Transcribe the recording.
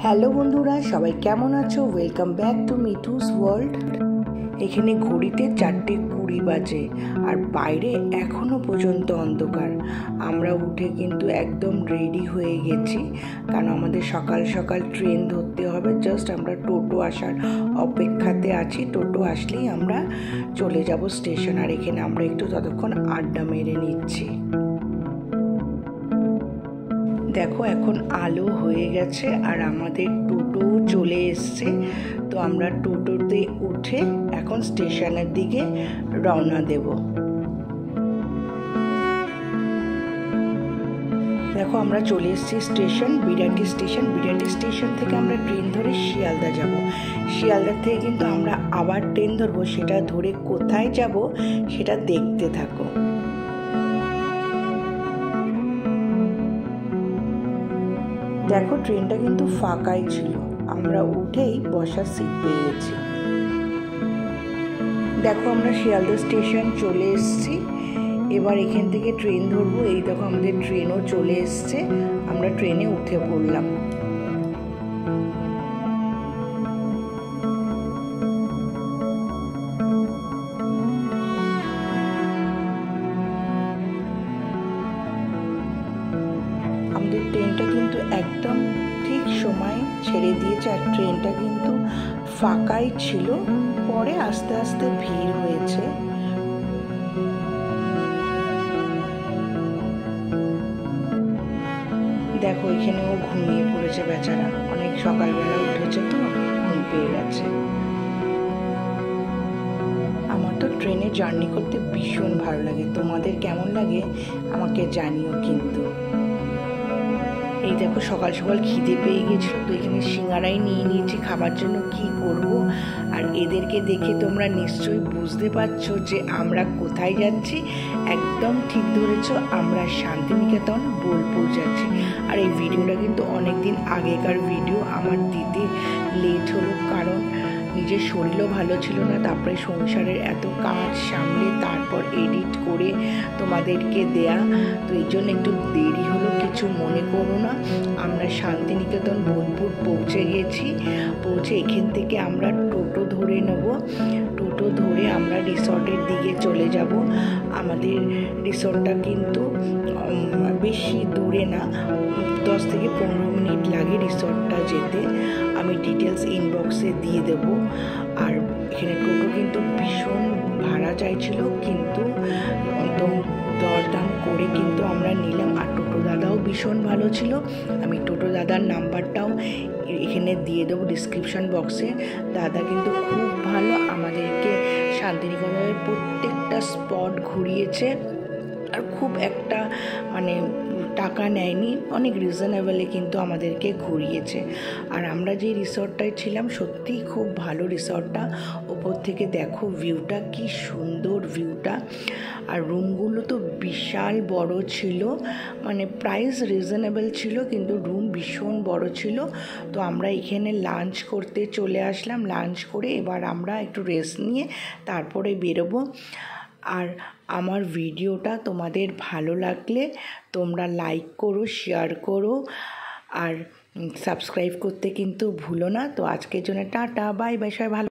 Hello বন্ধুরা, সবাই কেমন আছো? Welcome back to Mithu's world. এখানে ঘড়িতে 4:20 বাজে আর বাইরে এখনো পর্যন্ত অন্ধকার। আমরা উঠে কিন্তু একদম রেডি হয়ে গেছি, কারণ আমাদের সকাল সকাল ট্রেন ধরতে হবে। জাস্ট আমরা টোটো আসার অপেক্ষাতে আছি। টোটো আসলেই আমরা চলে যাব স্টেশন। আর এখানে আমরা একটু ততক্ষণ আড্ডা মেরে নিচ্ছি। দেখো, এখন আলো হয়ে গেছে আর আমাদের টোটো চলে এসছে। তো আমরা টোটোতে উঠে এখন স্টেশনের দিকে রওনা দেব। দেখো, আমরা চলে এসেছি station, Birati station. Birati station থেকে আমরা ট্রেন ধরে শিয়ালদা যাব। শিয়ালদা থেকে কিন্তু আমরা আবার ট্রেন ধরবো। সেটা ধরে কোথায় যাব সেটা দেখতে থাকো। দেখো, ট্রেনটা কিন্তু ফাঁকাই ছিল। আমরা উঠেই বসার সিট পেয়ে গেছি। দেখো, আমরা শিয়ালদা স্টেশন চলে এসেছি। এবার এখান থেকে ট্রেন ধরবো। এই দেখো, আমাদের ট্রেনও চলে এসছে। আমরা ট্রেনে উঠে পড়লাম। আমাদের ট্রেনটা কিন্তু একদম ঠিক সময় ছেড়ে দিয়েছে। আর ট্রেনটা কিন্তু ফাঁকাই ছিল, পরে আস্তে আস্তে ভিড় হয়েছে। দেখো, এখানেও ঘুমিয়ে পড়েছে বেচারা। অনেক সকালবেলা উঠেছে তো ঘুম পেয়ে গেছে। আমার তো ট্রেনে জার্নি করতে ভীষণ ভালো লাগে। তোমাদের কেমন লাগে আমাকে জানিও কিন্তু। এই দেখো, সকাল সকাল খিদে পেয়ে গেছিলো, তো এখানে সিঙ্গারাই নিয়ে নিয়েছি খাবার জন্য। কি করব? আর এদেরকে দেখে তোমরা নিশ্চয়ই বুঝতে পারছো যে আমরা কোথায় যাচ্ছি। একদম ঠিক ধরেছ, আমরা শান্তিনিকেতন বোলপুর যাচ্ছি। আর এই ভিডিওটা কিন্তু অনেক দিন আগেকার ভিডিও। আমার দিতে লেট হলো, কারণ নিজের শরীরও ভালো ছিল না। তারপরে সংসারের এত কাজ সামলে তারপর এডিট করে তোমাদেরকে দেয়া, তো এই জন্য একটু দেরি হলো। কিছু মনে করো না। আমরা শান্তিনিকেতন বোলপুর পৌঁছে গেছি। পৌঁছে এখান থেকে আমরা টোটো ধরে নেব। টোটো ধরে আমরা রিসর্টের দিকে চলে যাব। আমাদের রিসর্টটা কিন্তু বেশি দূরে না, 10 থেকে 15 মিনিট লাগে রিসর্টটা যেতে। আমি ডিটেলস ইনবক্সে দিয়ে দেব। আর এখানে টোটো কিন্তু ভীষণ ভাড়া চাইছিল, কিন্তু দরদাম করে কিন্তু আমরা নিলাম। আর টোটো দাদাও ভীষণ ভালো ছিল। আমি টোটো দাদার নাম্বারটাও এখানে দিয়ে দেবো ডিসক্রিপশন বক্সে। দাদা কিন্তু খুব ভালো, আমাদেরকে শান্তিনিকেতনের প্রত্যেকটা স্পট ঘুরিয়েছে। আর খুব একটা টাকা নেয়নি, অনেক রিজনেবলে কিন্তু আমাদেরকে ঘুরিয়েছে। আর আমরা যে রিসর্টটায় ছিলাম সত্যিই খুব ভালো রিসর্টটা। ওপর থেকে দেখো ভিউটা, কি সুন্দর ভিউটা। আর রুমগুলো তো বিশাল বড় ছিল, প্রাইস রিজনেবল ছিল, কিন্তু রুম ভীষণ বড় ছিল। তো আমরা এখানে লাঞ্চ করতে চলে আসলাম। লাঞ্চ করে এবার আমরা একটু রেস্ট নিয়ে তারপরে বেরোবো। আর আমার ভিডিওটা তোমাদের ভালো লাগলে তোমরা লাইক করো, শেয়ার করো আর সাবস্ক্রাইব করতে কিন্তু ভুলো না। তো আজকের জন্য টাটা, বাই বাই, সবাই ভালো।